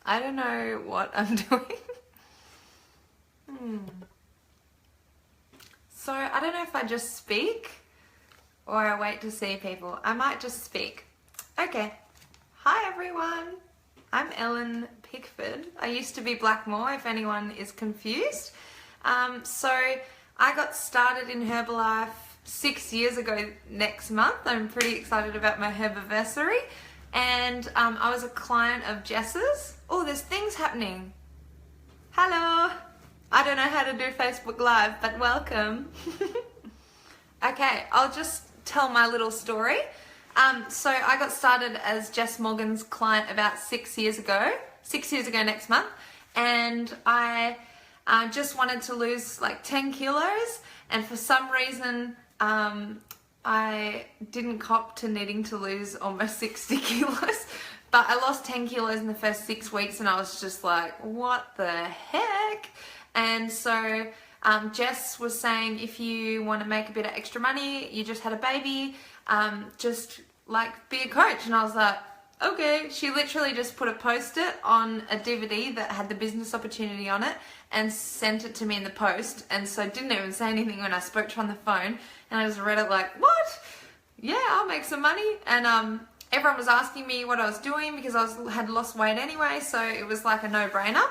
I don't know what I'm doing. So I don't know if I just speak or I wait to see people. I might just speak. Okay. Hi everyone. I'm Ellen Pickford. I used to be Blackmore if anyone is confused. So I got started in Herbalife 6 years ago next month. I'm pretty excited about my Herbiversary. And I was a client of Jess's. Oh, there's things happening. Hello. I don't know how to do Facebook Live, but welcome. Okay, I'll just tell my little story. So I got started as Jess Morgan's client about 6 years ago. 6 years ago next month. And I just wanted to lose like 10 kilos. And for some reason, I didn't cop to needing to lose almost 60 kilos. But I lost 10 kilos in the first 6 weeks and I was just like, what the heck? And so Jess was saying, if you want to make a bit of extra money, you just had a baby, just like be a coach. And I was like, okay. She literally just put a post-it on a DVD that had the business opportunity on it and sent it to me in the post. And so I didn't even say anything when I spoke to her on the phone. And I just read it like, what? Yeah, I'll make some money. And everyone was asking me what I was doing because I had lost weight anyway. So it was like a no-brainer.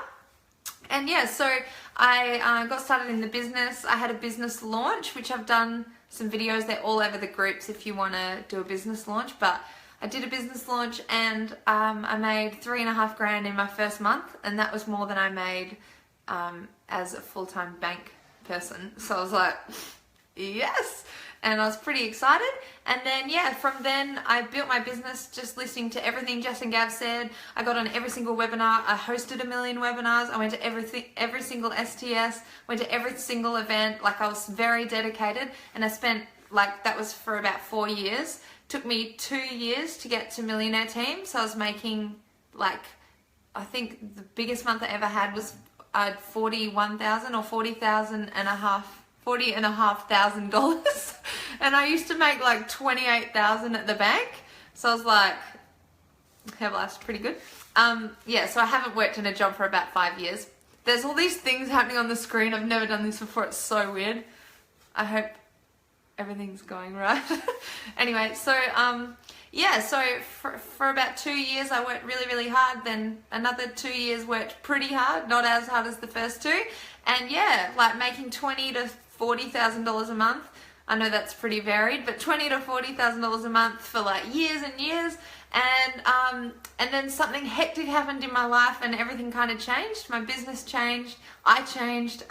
And yeah, so I got started in the business. I had a business launch, which I've done some videos. They're all over the groups if you want to do a business launch. But I did a business launch and I made $3.5 grand in my first month. And that was more than I made as a full-time bank person. So I was like, yes. And I was pretty excited. And then, yeah, from then I built my business just listening to everything Jess and Gav said. I got on every single webinar. I hosted a million webinars. I went to every single STS, went to every single event. Like I was very dedicated and I spent like, that was for about 4 years. Took me 2 years to get to Millionaire Team. So I was making like, I think the biggest month I ever had was 41,000 or 40,000 and a half. $40,500 and I used to make like 28,000 at the bank, so I was like, Herbalife's pretty good. Yeah, so I haven't worked in a job for about 5 years. There's all these things happening on the screen. I've never done this before. It's so weird. I hope everything's going right. Anyway, so yeah, so for about 2 years I worked really hard, then another 2 years worked pretty hard, not as hard as the first two, and yeah, like making $20,000 to $40,000 a month. I know that's pretty varied, but $20,000 to $40,000 a month for like years and years, and then something hectic happened in my life and everything kind of changed. My business changed, I changed.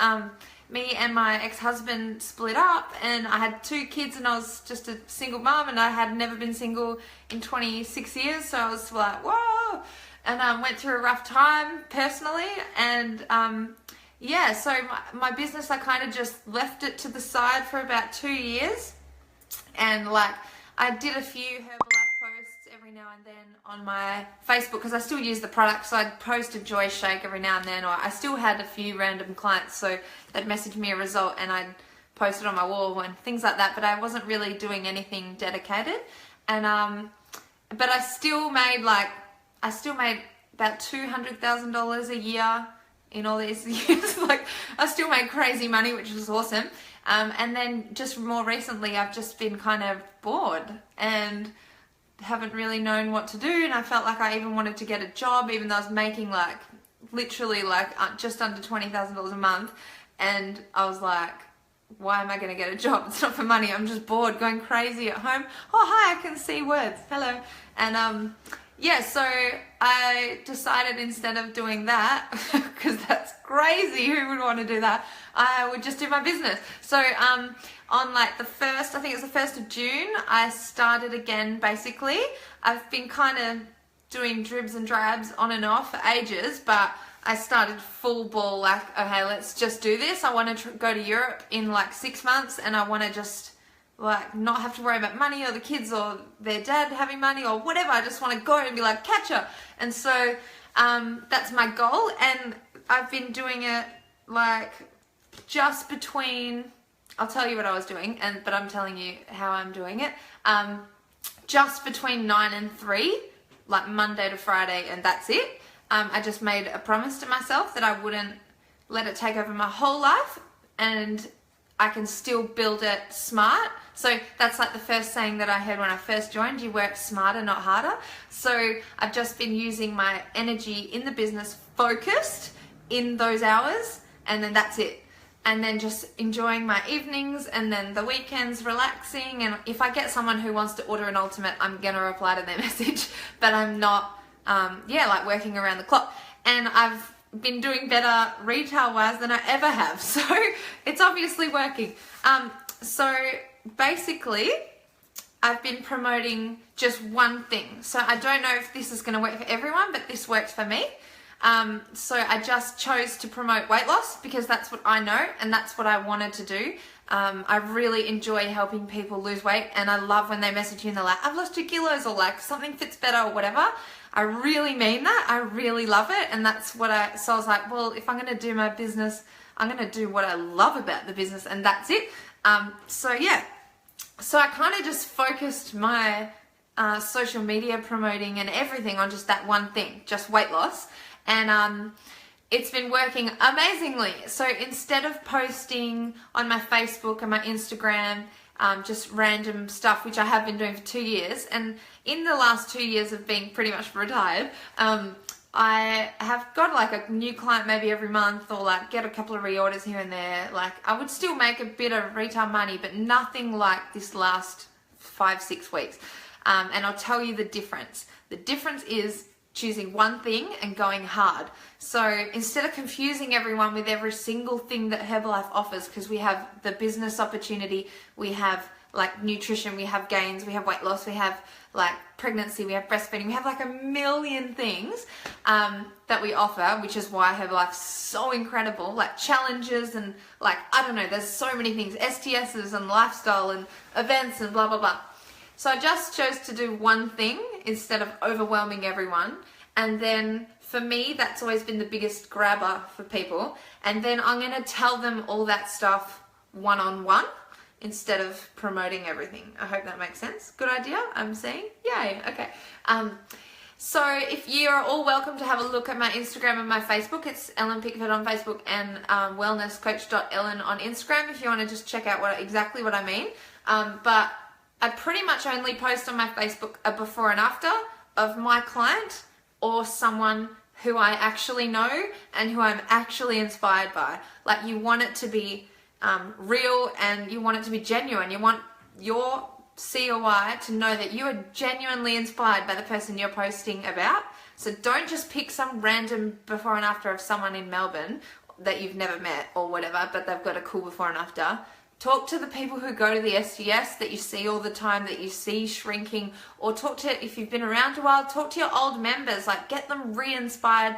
Me and my ex-husband split up and I had 2 kids and I was just a single mom and I had never been single in 26 years, so I was like, whoa, and went through a rough time personally, and yeah, so my business, I kind of just left it to the side for about 2 years, and like I did a few Herbalife posts every now and then on my Facebook because I still use the product, so I'd post a Joy Shake every now and then, or I still had a few random clients, so they'd message me a result and I'd post it on my wall and things like that, but I wasn't really doing anything dedicated. And but I still made about $200,000 a year in all these years. Like I still made crazy money, which was awesome. And then just more recently I've just been kind of bored and haven't really known what to do, and I felt like I even wanted to get a job even though I was making like literally like just under $20,000 a month, and I was like, why am I going to get a job? It's not for money. I'm just bored, going crazy at home. Oh hi, I can see words, hello. And yeah, so I decided instead of doing that, because that's crazy, who would want to do that, I would just do my business. So on like the 1st, I think it was the 1st of June, I started again basically. I've been kind of doing dribs and drabs on and off for ages, but I started full ball like, okay, let's just do this. I want to go to Europe in like 6 months, and I want to just like not have to worry about money or the kids or their dad having money or whatever. I just want to go and be like, catch her. And so that's my goal, and I've been doing it like just between I'll tell you what I was doing, but I'm telling you how I'm doing it. Just between 9 and 3, like Monday to Friday, and that's it. I just made a promise to myself that I wouldn't let it take over my whole life, and I can still build it smart. So that's like the first saying that I heard when I first joined, you work smarter, not harder. So I've just been using my energy in the business focused in those hours, and then that's it. And then just enjoying my evenings, and then the weekends relaxing. And if I get someone who wants to order an ultimate, I'm gonna reply to their message, but I'm not like working around the clock. And I've been doing better retail wise than I ever have, so it's obviously working. So basically I've been promoting just one thing. So I don't know if this is going to work for everyone, but this works for me. So I just chose to promote weight loss because that's what I know and that's what I wanted to do. I really enjoy helping people lose weight, and I love when they message you and they're like, I've lost 2 kilos, or like something fits better or whatever. I really mean that. I really love it. And that's what so I was like, well, if I'm going to do my business, I'm going to do what I love about the business, and that's it. So yeah, so I kind of just focused my social media promoting and everything on just that one thing, just weight loss. And it's been working amazingly. So instead of posting on my Facebook and my Instagram just random stuff, which I have been doing for 2 years, and in the last 2 years of being pretty much retired, I have got like a new client maybe every month, or like get a couple of reorders here and there. Like I would still make a bit of retail money, but nothing like this last 5-6 weeks. And I'll tell you the difference. The difference is choosing one thing and going hard. So instead of confusing everyone with every single thing that Herbalife offers, because we have the business opportunity, we have like nutrition, we have gains, we have weight loss, we have like pregnancy, we have breastfeeding, we have like a million things that we offer, which is why Herbalife's so incredible, like challenges and like, I don't know, there's so many things, STSs and lifestyle and events and blah, blah, blah. So I just chose to do one thing instead of overwhelming everyone. And then for me, that's always been the biggest grabber for people. And then I'm going to tell them all that stuff one-on-one instead of promoting everything. I hope that makes sense. Good idea, I'm saying? Yay, okay. So if you're all welcome to have a look at my Instagram and my Facebook, it's Ellen Pickford on Facebook and wellnesscoach.ellen on Instagram if you want to just check out exactly what I mean. But I pretty much only post on my Facebook a before and after of my client or someone who I actually know and who I'm actually inspired by. Like, you want it to be real, and you want it to be genuine. You want your COI to know that you are genuinely inspired by the person you're posting about. So don't just pick some random before and after of someone in Melbourne that you've never met or whatever, but they've got a cool before and after. Talk to the people who go to the STS that you see all the time, that you see shrinking, or talk to, if you've been around a while, talk to your old members, like get them re-inspired.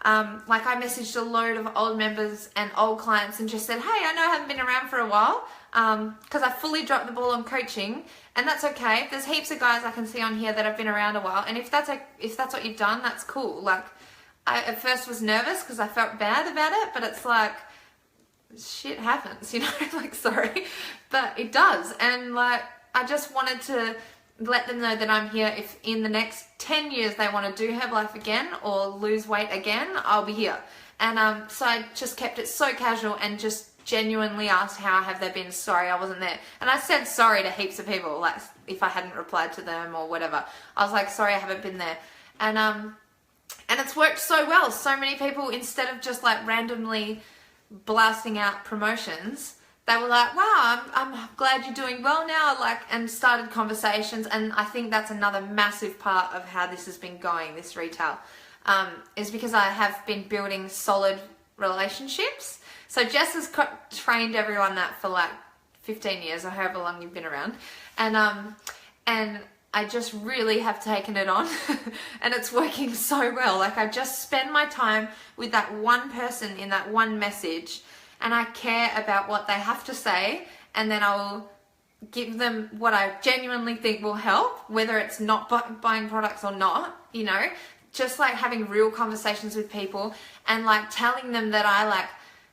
Like I messaged a load of old members and old clients and just said, hey, I know I haven't been around for a while because I fully dropped the ball on coaching, and that's okay. There's heaps of guys I can see on here that have been around a while, and if that's what you've done, that's cool. Like I at first was nervous because I felt bad about it, but it's like, shit happens, you know, like, sorry, but it does. And like, I just wanted to let them know that I'm here. If in the next 10 years they want to do Herbalife again or lose weight again, I'll be here. And so I just kept it so casual and just genuinely asked, how have they been? Sorry, I wasn't there. And I said sorry to heaps of people, like if I hadn't replied to them or whatever. I was like, sorry, I haven't been there. And it's worked so well. So many people, instead of just like randomly blasting out promotions, they were like, wow, I'm glad you're doing well now, like, and started conversations. And I think that's another massive part of how this has been going, this retail, is because I have been building solid relationships. So Jess has trained everyone that for like 15 years or however long you've been around, and I just really have taken it on and it's working so well. Like, I just spend my time with that one person in that one message, and I care about what they have to say, and then I'll give them what I genuinely think will help, whether it's not buying products or not, you know, just like having real conversations with people and like telling them that I like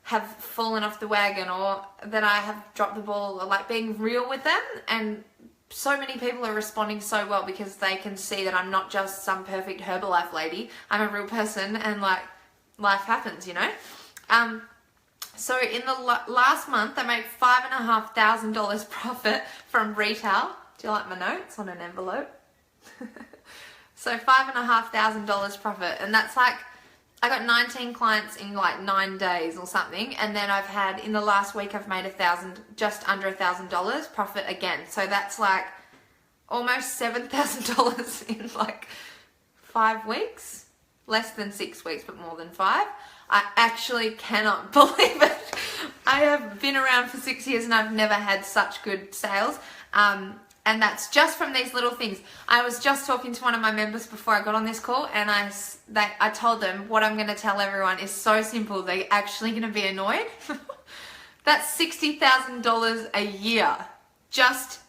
have fallen off the wagon, or that I have dropped the ball, or like being real with them. And so many people are responding so well because they can see that I'm not just some perfect Herbalife lady. I'm a real person, and like life happens, you know. So in the last month, I made $5,500 profit from retail. Do you like my notes on an envelope? So $5,500 profit, and that's like, I got 19 clients in like 9 days or something, and then I've had, in the last week, I've made just under $1,000 profit again. So that's like almost $7,000 in like 5 weeks, less than 6 weeks, but more than 5. I actually cannot believe it. I have been around for 6 years and I've never had such good sales. And that's just from these little things. I was just talking to one of my members before I got on this call, and I told them what I'm going to tell everyone is so simple. They're actually going to be annoyed. That's $60,000 a year just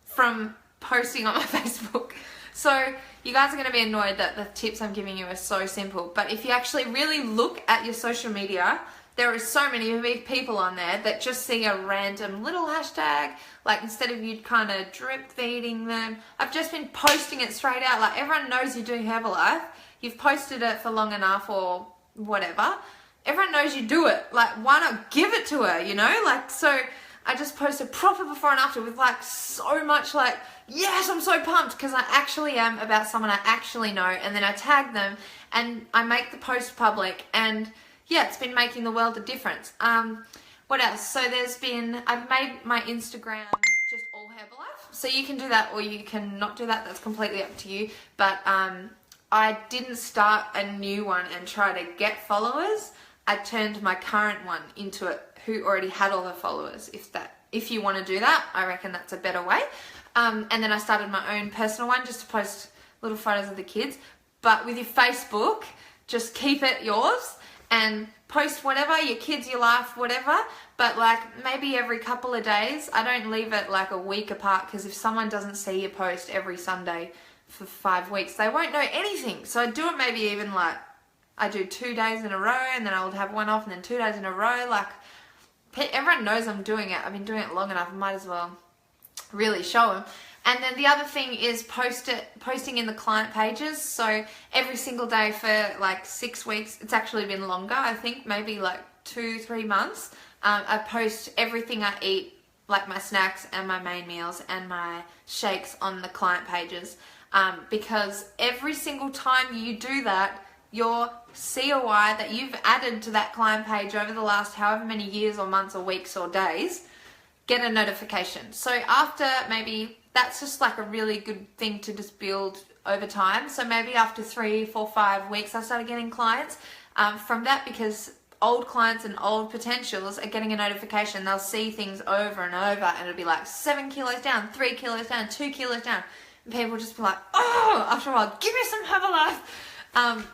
from posting on my Facebook. So you guys are going to be annoyed that the tips I'm giving you are so simple. But if you actually really look at your social media, there are so many people on there that just see a random little hashtag. Like, instead of you kind of drip feeding them, I've just been posting it straight out. Like, everyone knows you're doing Herbalife. You've posted it for long enough or whatever. Everyone knows you do it. Like, why not give it to her, you know? Like, so I just posted proper before and after with like so much like, yes, I'm so pumped, because I actually am about someone I actually know. And then I tag them and I make the post public, and yeah, it's been making the world a difference. What else? So I've made my Instagram just all Herbalife. So you can do that or you can not do that. That's completely up to you. But I didn't start a new one and try to get followers. I turned my current one into it, who already had all the followers. If you want to do that, I reckon that's a better way. And then I started my own personal one just to post little photos of the kids. But with your Facebook, just keep it yours and post whatever, your kids, your life, whatever. But like maybe every couple of days. I don't leave it like a week apart, because if someone doesn't see your post every Sunday for 5 weeks, they won't know anything. So I do it maybe even like, I do 2 days in a row, and then I'll have one off, and then 2 days in a row. Like, everyone knows I'm doing it. I've been doing it long enough. I might as well really show them. And then the other thing is posting in the client pages. So every single day for like 6 weeks, it's actually been longer, I think, maybe like 2-3 months. I post everything I eat, like my snacks and my main meals and my shakes, on the client pages. Because every single time you do that, your COI that you've added to that client page over the last however many years or months or weeks or days, get a notification. So after maybe, that's just like a really good thing to just build over time. So maybe after 3, 4, 5 weeks, I started getting clients from that, because old clients and old potentials are getting a notification. They'll see things over and over, and it'll be like 7 kilos down, 3 kilos down, 2 kilos down. And people will just be like, oh, after a while, give me some Herbalife.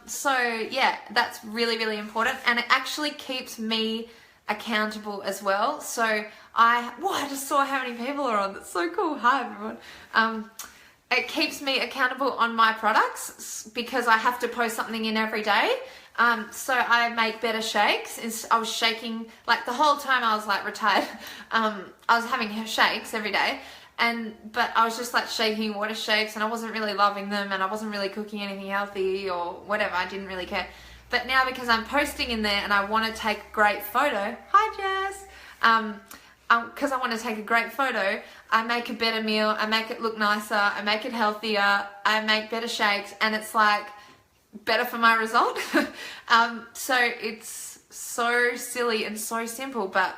So yeah, that's really, really important. And it actually keeps me accountable as well. So I just saw how many people are on. That's so cool. Hi everyone. It keeps me accountable on my products, because I have to post something in every day. So I make better shakes. I was shaking like the whole time I was like retired. I was having shakes every day, but I was just like shaking water shakes, and I wasn't really loving them, and I wasn't really cooking anything healthy or whatever. I didn't really care. But now, because I'm posting in there and I want to take a great photo, hi Jess, because I want to take a great photo, I make a better meal, I make it look nicer, I make it healthier, I make better shakes, and it's like better for my result. So it's so silly and so simple, but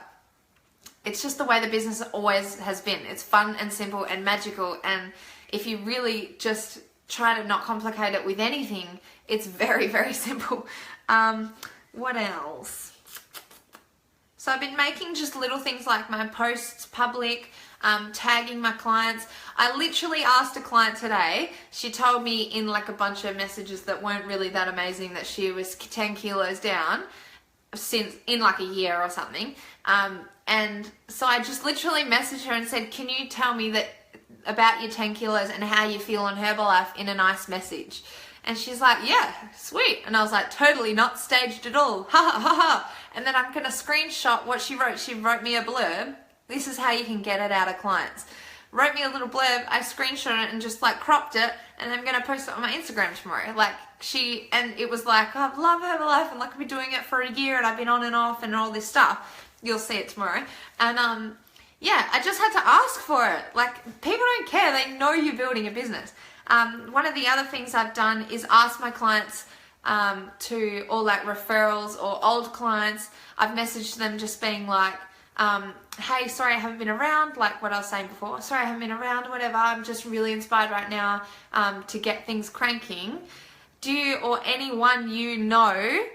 it's just the way the business always has been. It's fun and simple and magical, and if you really just try to not complicate it with anything, it's very, very simple. What else? So I've been making just little things like my posts public, tagging my clients. I literally asked a client today, she told me in like a bunch of messages that weren't really that amazing, that she was 10 kilos down since in like a year or something. And so I just literally messaged her and said, can you tell me that about your 10 kilos and how you feel on Herbalife in a nice message? And she's like, yeah, sweet. And I was like, totally not staged at all. Ha ha ha ha. And then I'm going to screenshot what she wrote. She wrote me a blurb. This is how you can get it out of clients. Wrote me a little blurb, I screenshot it and just like cropped it, and I'm going to post it on my Instagram tomorrow. Like and it was like, I love Herbalife, and like I've been doing it for a year, and I've been on and off and all this stuff. You'll see it tomorrow. And yeah, I just had to ask for it. Like, people don't care. They know you're building a business. One of the other things I've done is ask my clients or like referrals or old clients. I've messaged them just being like, hey, sorry I haven't been around, like what I was saying before. Sorry I haven't been around, whatever. I'm just really inspired right now to get things cranking. Do you or anyone you know,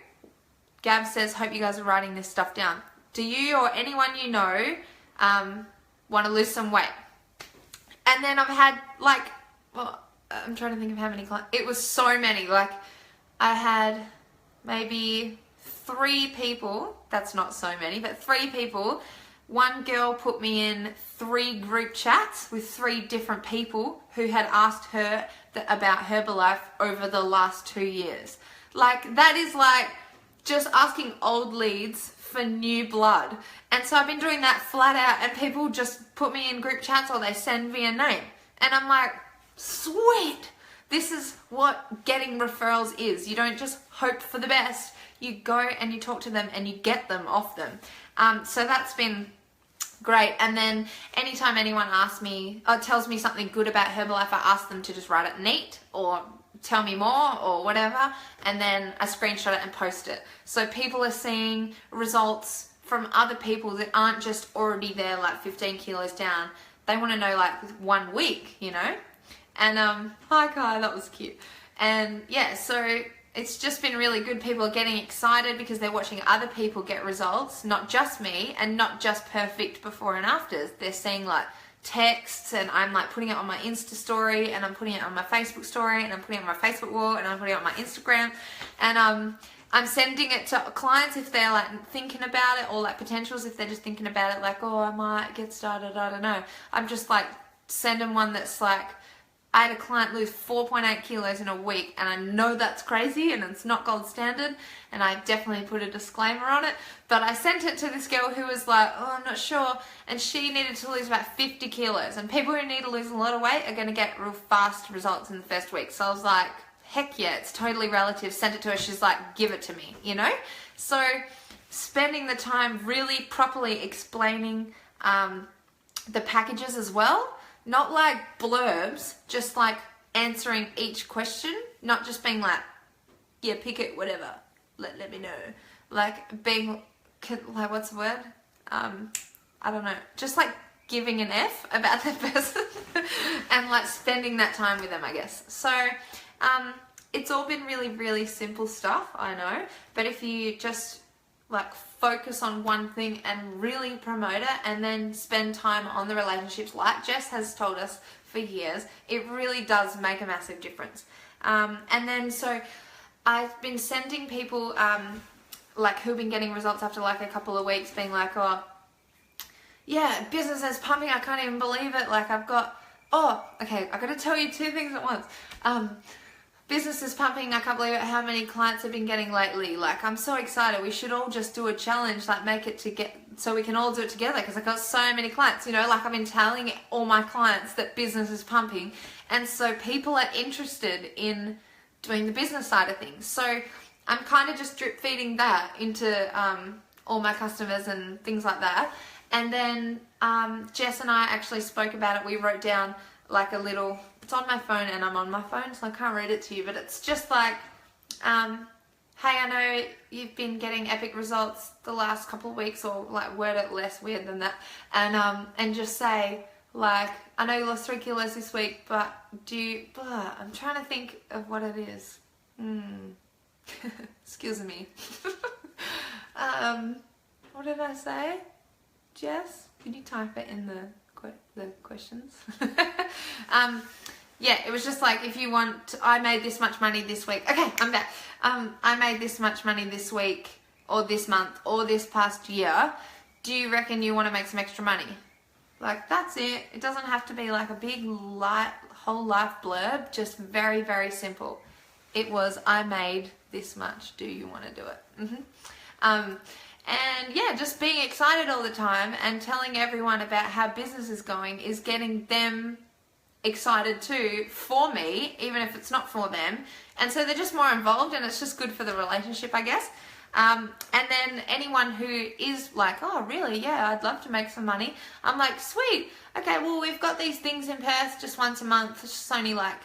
Gab says, hope you guys are writing this stuff down. Do you or anyone you know want to lose some weight? And then I've had like, well, I'm trying to think of how many clients. It was so many. Like I had maybe 3 people. That's not so many, but 3 people. One girl put me in 3 group chats with 3 different people who had asked her about Herbalife over the last 2 years. Like, that is like just asking old leads for new blood. And so I've been doing that flat out, and people just put me in group chats or they send me a name. And I'm like, sweet. This is what getting referrals is. You don't just hope for the best. You go and you talk to them and you get them off them. So that's been great. And then anytime anyone asks me or tells me something good about Herbalife, I ask them to just write it neat or tell me more or whatever, and then I screenshot it and post it. So people are seeing results from other people that aren't just already there, like 15 kilos down. They want to know like 1 week, you know? And hi Kai, that was cute. And yeah, so it's just been really good. People are getting excited because they're watching other people get results, not just me, and not just perfect before and afters. They're seeing like texts, and I'm like putting it on my Insta story, and I'm putting it on my Facebook story, and I'm putting it on my Facebook wall, and I'm putting it on my Instagram. And I'm sending it to clients if they're like thinking about it, or like potentials if they're just thinking about it, like, oh, I might get started, I don't know. I'm just like sending one that's like, I had a client lose 4.8 kilos in a week, and I know that's crazy and it's not gold standard, and I definitely put a disclaimer on it, but I sent it to this girl who was like, oh, I'm not sure, and she needed to lose about 50 kilos, and people who need to lose a lot of weight are going to get real fast results in the first week. So I was like, heck yeah, it's totally relative. Sent it to her, she's like, give it to me, you know? So spending the time really properly explaining the packages as well. Not like blurbs, just like answering each question, not just being like, yeah, pick it, whatever, let me know. Like being, like, what's the word? I don't know, just like giving an F about that person and like spending that time with them, I guess. So it's all been really, really simple stuff, I know, but if you just like focus on one thing and really promote it, and then spend time on the relationships like Jess has told us for years, it really does make a massive difference. And then so I've been sending people like who've been getting results after like a couple of weeks, being like, oh yeah, business is pumping, I can't even believe it, like I've got, oh okay, I've got to tell you 2 things at once. Business is pumping, I can't believe it, how many clients I've been getting lately. Like, I'm so excited. We should all just do a challenge, like make it to get, so we can all do it together, because I've got so many clients, you know, like I've been telling all my clients that business is pumping. And so people are interested in doing the business side of things. So I'm kind of just drip feeding that into all my customers and things like that. And then Jess and I actually spoke about it. We wrote down like a little, it's on my phone and I'm on my phone, so I can't read it to you, but it's just like, hey, I know you've been getting epic results the last couple of weeks, or like word it less weird than that, and just say like, I know you lost 3 kilos this week, but I'm trying to think of what it is. Excuse me. What did I say? Jess, can you type it in the questions? Yeah, it was just like, if you want, I made this much money this week. Okay, I'm back. I made this much money this week, or this month, or this past year. Do you reckon you want to make some extra money? Like, that's it. It doesn't have to be like a big whole life blurb, just very, very simple. It was, I made this much, do you want to do it? And yeah, just being excited all the time and telling everyone about how business is going is getting them excited too for me, even if it's not for them. And so they're just more involved, and it's just good for the relationship, I guess. And then anyone who is like, oh really, yeah, I'd love to make some money, I'm like, sweet, okay, well, we've got these things in Perth just once a month. It's just only like,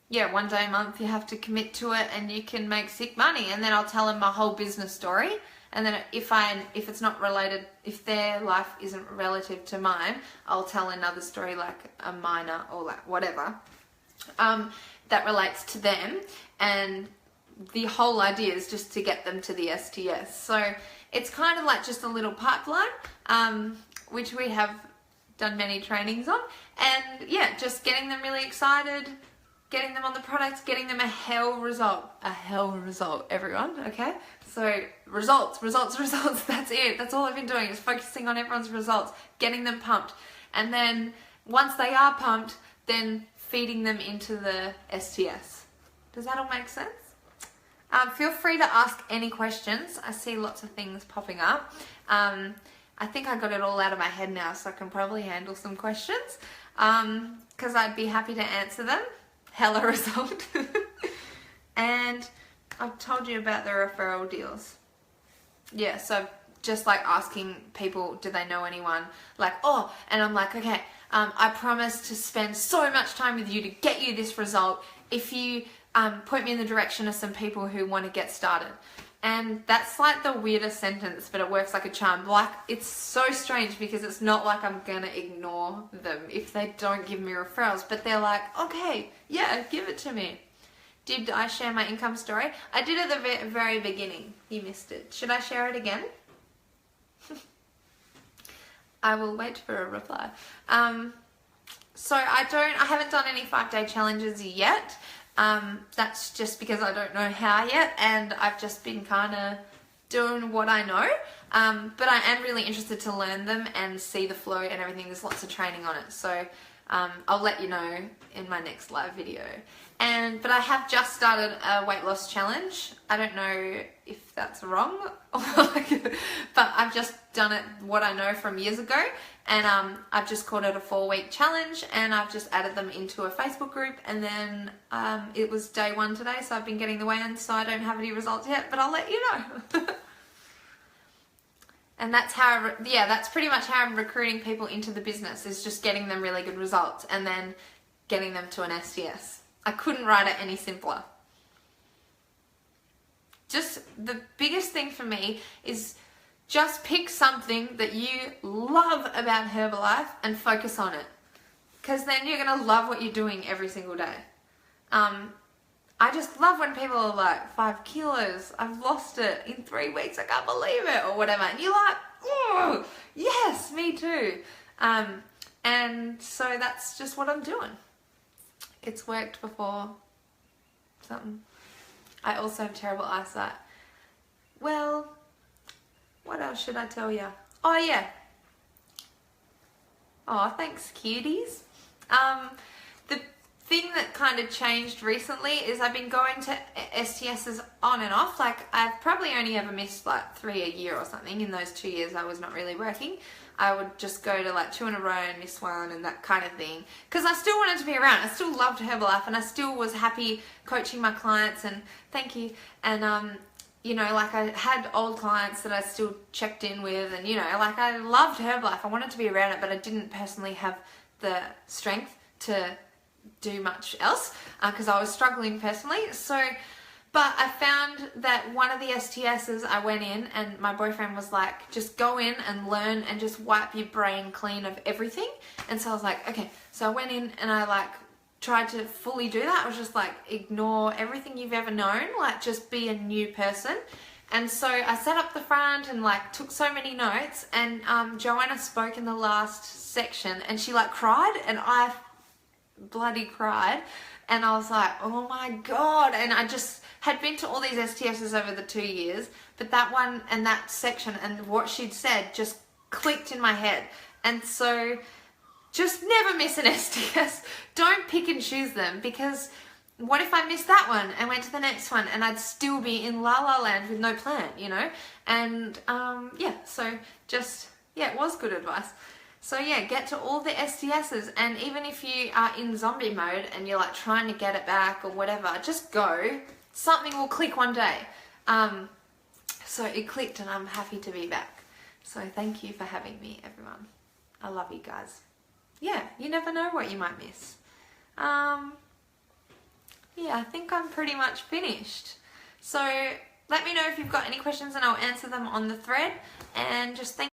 yeah, 1 day a month you have to commit to it and you can make sick money. And then I'll tell them my whole business story. And then if it's not related, if their life isn't relative to mine, I'll tell another story, like a minor or like whatever, that relates to them. And the whole idea is just to get them to the STS. So it's kind of like just a little pipeline, which we have done many trainings on. And yeah, just getting them really excited, getting them on the products, getting them a hell result, everyone, okay? So results, that's it. That's all I've been doing, is focusing on everyone's results, getting them pumped. And then once they are pumped, then feeding them into the STS. Does that all make sense? Feel free to ask any questions. I see lots of things popping up. I think I got it all out of my head now, so I can probably handle some questions, because I'd be happy to answer them. Hella result. And I've told you about the referral deals. Yeah, so just like asking people, do they know anyone? Like, oh, and I'm like, okay, I promise to spend so much time with you to get you this result if you point me in the direction of some people who want to get started. And that's like the weirdest sentence, but it works like a charm. Like, it's so strange because it's not like I'm gonna ignore them if they don't give me referrals, but they're like, okay, yeah, give it to me. Did I share my income story? I did at the very beginning. You missed it. Should I share it again? I will wait for a reply. So I haven't done any 5-day challenges yet. That's just because I don't know how yet, and I've just been kind of doing what I know, but I am really interested to learn them and see the flow and everything. There's lots of training on it, so I'll let you know in my next live video. But I have just started a weight loss challenge. I don't know if that's wrong, but I've just done it what I know from years ago, and I've just called it a 4-week challenge, and I've just added them into a Facebook group. And then it was day 1 today, so I've been getting the weigh-in, so I don't have any results yet, but I'll let you know. And that's how, that's pretty much how I'm recruiting people into the business, is just getting them really good results and then getting them to an STS. I couldn't write it any simpler. Just the biggest thing for me is just pick something that you love about Herbalife and focus on it. Because then you're going to love what you're doing every single day. I just love when people are like, 5 kilos, I've lost it in 3 weeks, I can't believe it, or whatever. And you're like, oh, yes, me too. And so that's just what I'm doing. It's worked before. Something. I also have terrible eyesight. Well, what else should I tell you? Oh yeah. Oh, thanks, cuties. The thing that kind of changed recently is I've been going to STSs on and off. Like, I've probably only ever missed like 3 a year or something. In those 2 years I was not really working. I would just go to like 2 in a row and miss one and that kind of thing. Because I still wanted to be around. I still loved Herbalife, and I still was happy coaching my clients, and thank you. And you know, like, I had old clients that I still checked in with, and you know, like, I loved Herbalife. I wanted to be around it, but I didn't personally have the strength to do much else because I was struggling personally. So, but I found that one of the STSs I went in, and my boyfriend was like, just go in and learn and just wipe your brain clean of everything. And so I was like, okay. So I went in and I like tried to fully do that. I was just like, ignore everything you've ever known, like just be a new person. And so I sat up the front and like took so many notes, and Joanna spoke in the last section, and she like cried, and I bloody cried, and I was like, oh my god. And I just had been to all these STSs over the 2 years, but that one and that section and what she'd said just clicked in my head. And so just never miss an STS. Don't pick and choose them, because what if I missed that one and went to the next one and I'd still be in La La Land with no plan, you know? And yeah, so just, yeah, it was good advice. So yeah, get to all the STSs, and even if you are in zombie mode and you're like trying to get it back or whatever, just go. Something will click one day. So it clicked and I'm happy to be back. So thank you for having me, everyone. I love you guys. Yeah, you never know what you might miss. Yeah, I think I'm pretty much finished. So let me know if you've got any questions and I'll answer them on the thread. And just thank